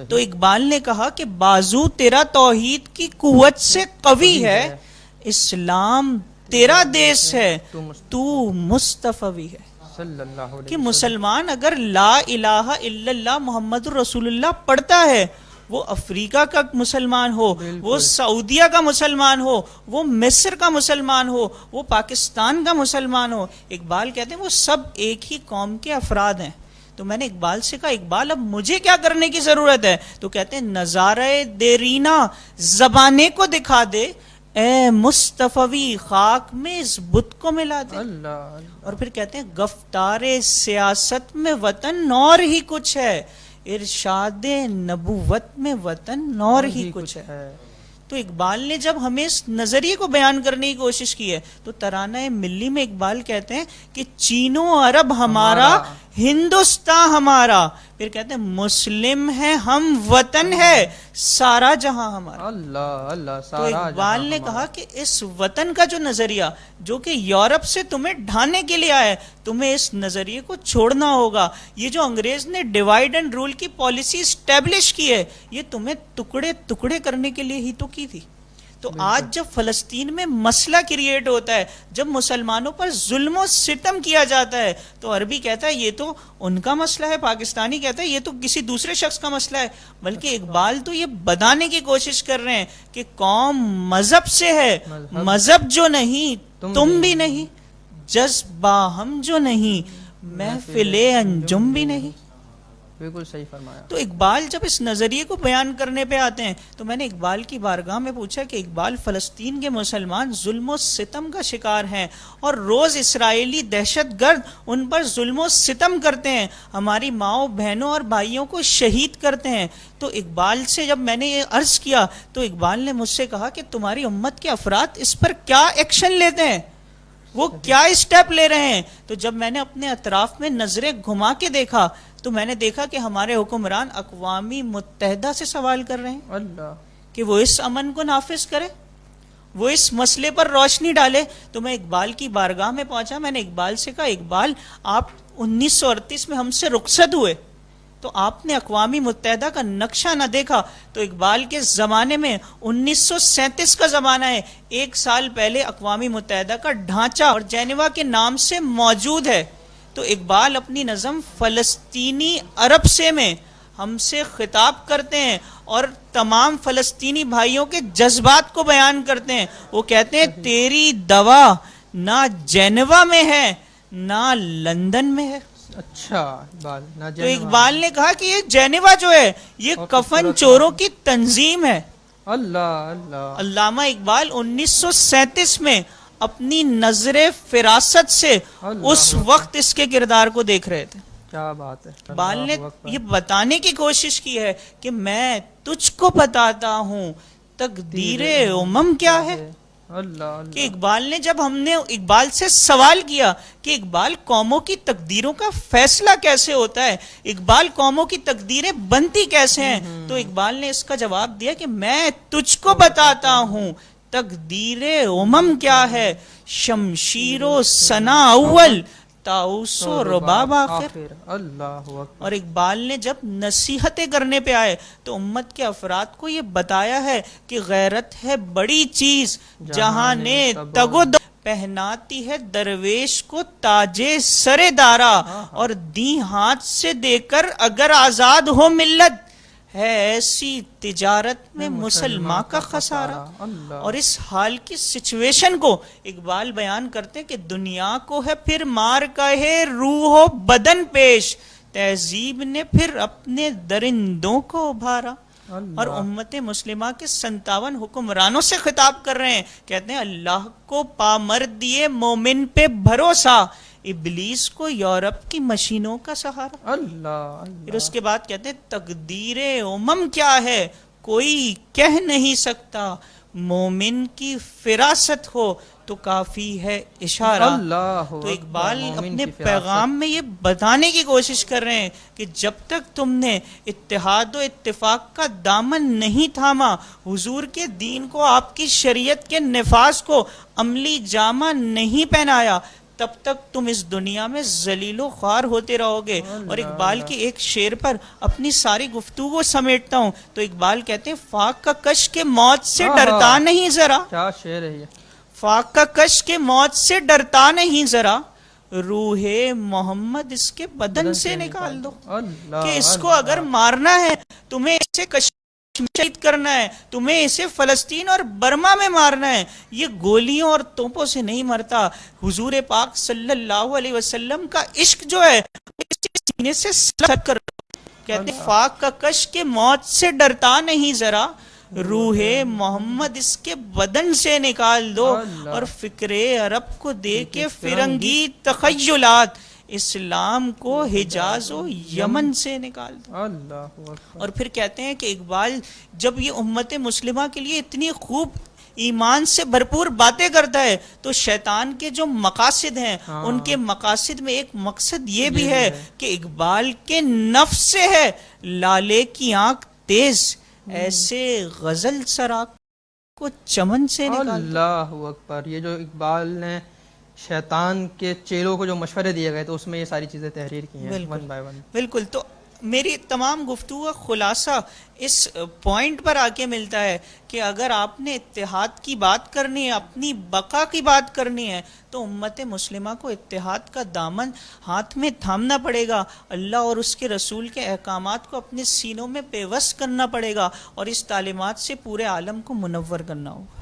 تو اقبال نے کہا کہ بازو تیرا توحید کی قوت سے قوی ہے، اسلام تیرا دیس ہے، تو مصطفی ہے. کہ مسلمان اگر لا الہ الا اللہ محمد رسول اللہ پڑھتا ہے، وہ افریقہ کا مسلمان ہو، وہ سعودیہ کا مسلمان ہو، وہ مصر کا مسلمان ہو، وہ پاکستان کا مسلمان ہو، اقبال کہتے ہیں وہ سب ایک ہی قوم کے افراد ہیں. تو میں نے اقبال سے کہا اقبال اب مجھے کیا کرنے کی ضرورت ہے؟ تو کہتے ہیں نظارہ دیرینا زبانے کو دکھا دے، اے مصطفی خاک میں اس بت کو ملا دے. اور پھر کہتے ہیں گفتار سیاست میں وطن اور ہی کچھ ہے، ارشاد نبوت میں وطن اور ہی کچھ ہے. تو اقبال نے جب ہمیں اس نظریے کو بیان کرنے کی کوشش کی ہے تو ترانہ ملی میں اقبال کہتے ہیں کہ چین و عرب ہمارا، ہندوستان ہمارا، پھر کہتے ہیں مسلم ہے ہم، وطن ہے سارا جہاں ہمارا. اللہ تو اقبال نے کہا کہ اس وطن کا جو نظریہ جو کہ یورپ سے تمہیں ڈھانے کے لیے آیا ہے، تمہیں اس نظریے کو چھوڑنا ہوگا. یہ جو انگریز نے ڈیوائیڈ اینڈ رول کی پالیسی اسٹیبلش کی ہے، یہ تمہیں ٹکڑے ٹکڑے کرنے کے لیے ہی تو کی تھی. تو آج جب فلسطین میں مسئلہ کریٹ ہوتا ہے، جب مسلمانوں پر ظلم و ستم کیا جاتا ہے، تو عربی کہتا ہے یہ تو ان کا مسئلہ ہے، پاکستانی کہتا ہے یہ تو کسی دوسرے شخص کا مسئلہ ہے. بلکہ اقبال تو یہ بتانے کی کوشش کر رہے ہیں کہ قوم مذہب سے ہے، مذہب جو نہیں تم بھی نہیں، جذبہ ہم جو نہیں محفل انجم بھی نہیں. بالکل صحیح فرمایا. تو اقبال جب اس نظریے کو بیان کرنے پہ آتے ہیں تو میں نے اقبال کی بارگاہ میں پوچھا کہ اقبال فلسطین کے مسلمان ظلم و ستم کا شکار ہیں اور روز اسرائیلی دہشت گرد ان پر ظلم و ستم کرتے ہیں، ہماری ماؤں بہنوں اور بھائیوں کو شہید کرتے ہیں. تو اقبال سے جب میں نے یہ عرض کیا تو اقبال نے مجھ سے کہا کہ تمہاری امت کے افراد اس پر کیا ایکشن لیتے ہیں، وہ کیا اسٹیپ لے رہے ہیں. تو جب میں نے اپنے اطراف میں نظریں گھما کے دیکھا تو میں نے دیکھا کہ ہمارے حکمران اقوام متحدہ سے سوال کر رہے ہیں کہ وہ اس امن کو نافذ کرے، وہ اس مسئلے پر روشنی ڈالے. تو میں اقبال کی بارگاہ میں پہنچا، میں نے اقبال سے کہا اقبال آپ 1938 میں ہم سے رخصت ہوئے تو آپ نے اقوام متحدہ کا نقشہ نہ دیکھا. تو اقبال کے زمانے میں 1937 کا زمانہ ہے، ایک سال پہلے اقوام متحدہ کا ڈھانچہ اور جنیوا کے نام سے موجود ہے. تو اقبال اپنی نظم فلسطینی عرب سے میں ہم سے خطاب کرتے ہیں اور تمام فلسطینی بھائیوں کے جذبات کو بیان کرتے ہیں. وہ کہتے ہیں تیری دوا نہ جنیوا میں ہے نہ لندن میں ہے. اچھا تو اقبال نے کہا کہ یہ جنیوا جو ہے یہ کفن چوروں کی تنظیم ہے. علامہ اقبال 1937 میں اپنی نظر فراست سے اس وقت اس کے کردار کو دیکھ رہے تھے. کیا بات ہے. اقبال نے یہ بتانے کی کوشش کی ہے کہ میں تجھ کو بتاتا ہوں تقدیر امم کیا ہے. کہ اقبال نے جب ہم نے اقبال سے سوال کیا کہ اقبال قوموں کی تقدیروں کا فیصلہ کیسے ہوتا ہے، اقبال قوموں کی تقدیریں بنتی کیسے ہیں، تو اقبال نے اس کا جواب دیا کہ میں تجھ کو بتاتا ہوں تقدیر امم کیا ہے، شمشیر و ثنا اول طاؤس و رباب آخر. اور اقبال نے جب نصیحتیں کرنے پہ آئے تو امت کے افراد کو یہ بتایا ہے کہ غیرت ہے بڑی چیز جہاں نے تگو پہناتی ہے درویش کو تاجے سر دارا، اور دی ہاتھ سے دے کر اگر آزاد ہو ملت ہے ایسی تجارت میں مسلمان کا خسارہ. اور اس حال کی سچویشن کو اقبال بیان کرتے ہیں کہ دنیا کو ہے پھر مار کہے روح و بدن پیش، تہذیب نے پھر اپنے درندوں کو ابھارا. اور امت مسلمہ کے 57 حکمرانوں سے خطاب کر رہے ہیں، کہتے ہیں اللہ کو پامردیے مومن پہ بھروسہ، ابلیس کو یورپ کی مشینوں کا سہارا. پھر اس کے بعد کہتے ہیں تقدیر امم کیا ہے کوئی کہہ نہیں سکتا، مومن کی فراست ہو تو کافی ہے اشارہ. تو اقبال اپنے پیغام میں یہ بتانے کی کوشش کر رہے ہیں کہ جب تک تم نے اتحاد و اتفاق کا دامن نہیں تھاما، حضور کے دین کو، آپ کی شریعت کے نفاذ کو عملی جامہ نہیں پہنایا، تب تک تم اس دنیا میں ذلیل و خوار ہوتے رہو گے. اور اقبال کے ایک شعر پر اپنی ساری گفتگو سمیٹتا ہوں. تو اقبال کہتے ہیں فاق کا کش کے موت سے ڈرتا نہیں ذرا, کیا شعر ہے یہ. فاق کا کش کے موت سے ڈرتا نہیں ذرا, روح محمد اس کے بدن سے نکال دو. اللہ کہ اس کو اگر مارنا ہے, تمہیں اسے کشمیر شہید کرنا ہے, تمہیں اسے فلسطین اور برما میں مارنا ہے, یہ گولیوں اور توپوں سے نہیں مرتا. حضور پاک صلی اللہ علیہ وسلم کا عشق جو ہے اس کے سینے سے سلب کر. کہتے فاق کا کش کے موت سے ڈرتا نہیں ذرا, روح محمد اس کے بدن سے نکال دو. اور فکر عرب کو دے کے فرنگی تخیلات, اسلام کو حجاز و یمن سے نکال دو. اللہ اکبر. اور پھر کہتے ہیں کہ اقبال جب یہ امت مسلمہ کے لیے اتنی خوب ایمان سے بھرپور باتیں کرتا ہے تو شیطان کے جو مقاصد ہیں ان کے مقاصد میں ایک مقصد یہ بھی ہے کہ اقبال کے نفس سے ہے لالے کی آنکھ تیز, ایسے غزل سراق کو چمن سے نکال دو. اللہ اکبر. یہ جو اقبال نے شیطان کے چیلوں کو جو مشورے دیے گئے تو اس میں یہ ساری چیزیں تحریر کی ہیں ون بائی ون. بالکل. تو میری تمام گفتگو کا خلاصہ اس پوائنٹ پر آ کے ملتا ہے کہ اگر آپ نے اتحاد کی بات کرنی ہے, اپنی بقا کی بات کرنی ہے, تو امت مسلمہ کو اتحاد کا دامن ہاتھ میں تھامنا پڑے گا. اللہ اور اس کے رسول کے احکامات کو اپنے سینوں میں پیوست کرنا پڑے گا اور اس تعلیمات سے پورے عالم کو منور کرنا ہوگا.